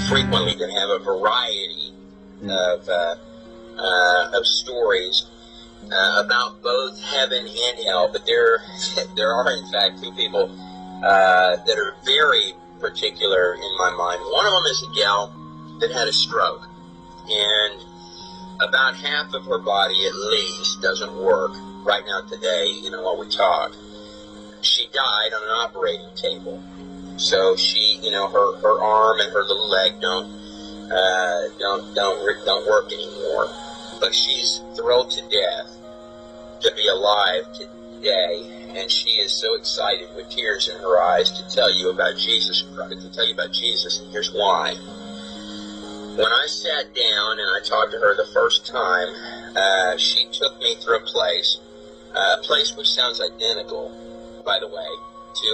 frequently going to have a variety of stories about both heaven and hell, but there are in fact two people that are very particular in my mind. One of them is a gal that had a stroke, and about half of her body at least doesn't work right now today, while we talk. She died on an operating table. So she, her arm and her little leg don't work anymore. But she's thrilled to death to be alive today, and she is so excited with tears in her eyes to tell you about Jesus Christ, and here's why. When I sat down and I talked to her the first time, she took me through a place which sounds identical, by the way,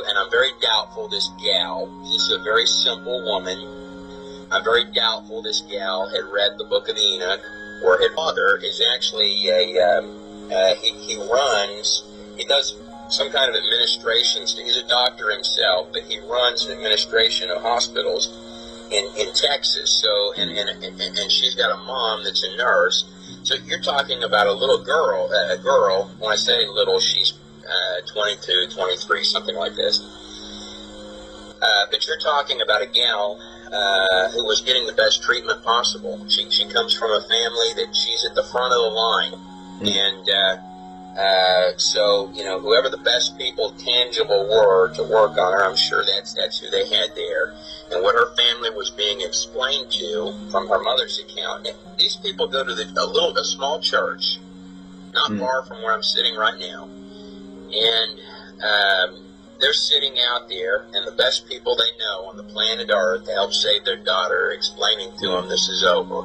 and I'm very doubtful this gal, this is a very simple woman, I'm very doubtful this gal had read the book of Enoch, or her father is actually he does some kind of administration, he's a doctor himself, but he runs an administration of hospitals in Texas, so, and she's got a mom that's a nurse, so you're talking about a little girl, when I say little, she's 22, 23, something like this. But you're talking about a gal who was getting the best treatment possible. She comes from a family that she's at the front of the line. And so, whoever the best people tangible were to work on her, I'm sure that's who they had there. And what her family was being explained to from her mother's account. And these people go to a small church, not far from where I'm sitting right now. And they're sitting out there, and the best people they know on the planet Earth to help save their daughter, explaining to them this is over.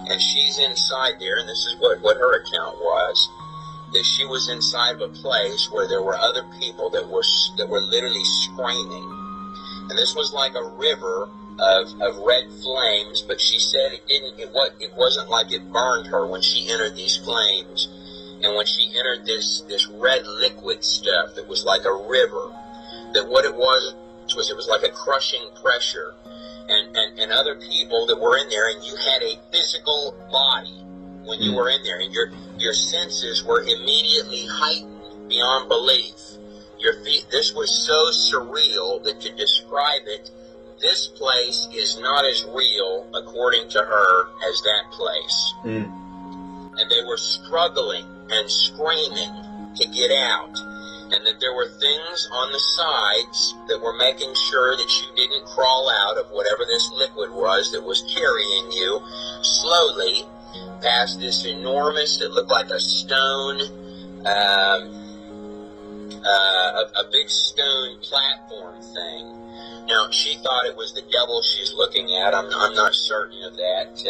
And she's inside there, and this is what her account was, that she was inside of a place where there were other people that were literally screaming. And this was like a river of red flames, but she said it wasn't like it burned her when she entered these flames. And when she entered this red liquid stuff that was like a river, that what it was it was like a crushing pressure. And other people that were in there, and you had a physical body when you were in there, and your senses were immediately heightened beyond belief. This was so surreal that to describe it, this place is not as real, according to her, as that place. And they were struggling and screaming to get out, and that there were things on the sides that were making sure that you didn't crawl out of whatever this liquid was that was carrying you slowly past this enormous, it looked like a stone, a big stone platform thing. Now, she thought it was the devil she's looking at. I'm not certain of that,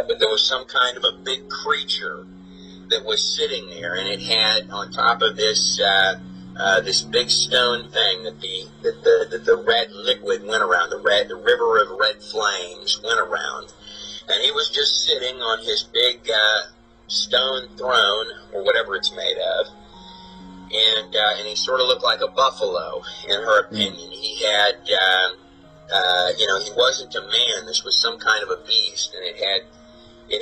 but there was some kind of a big creature that was sitting there, and it had on top of this this big stone thing that the red liquid went around, the river of red flames went around, and he was just sitting on his big stone throne, or whatever it's made of, and he sort of looked like a buffalo, in her opinion. He had, he wasn't a man. This was some kind of a beast, and it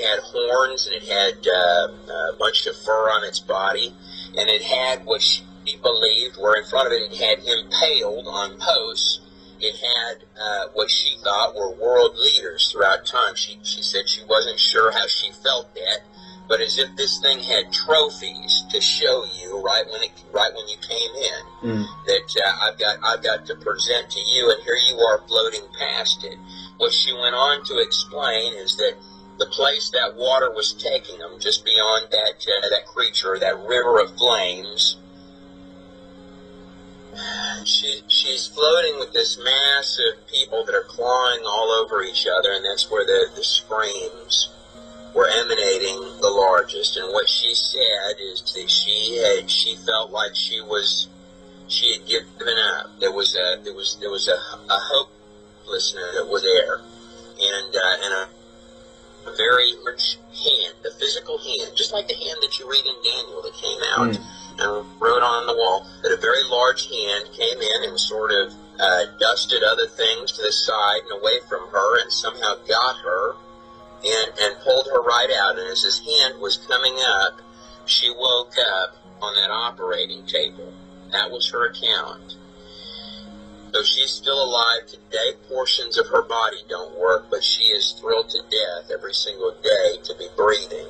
had horns, and it had a bunch of fur on its body, and it had what she believed were in front of it. It had impaled on posts. It had what she thought were world leaders throughout time. She said she wasn't sure how she felt that, but as if this thing had trophies to show you right when you came in, that I've got to present to you, and here you are floating past it. What she went on to explain is that the place that water was taking them, just beyond that creature, that river of flames, she's floating with this mass of people that are clawing all over each other, and that's where the screams were emanating the largest. And what she said is that she felt like she had given up. There was a hopelessness that was there, and a very large hand, the physical hand, just like the hand that you read in Daniel that came out and wrote on the wall, that a very large hand came in and sort of dusted other things to the side and away from her, and somehow got her and pulled her right out. And as his hand was coming up, she woke up on that operating table. That was her account. So she's still alive today. Portions of her body don't work, but she is thrilled to death every single day to be breathing.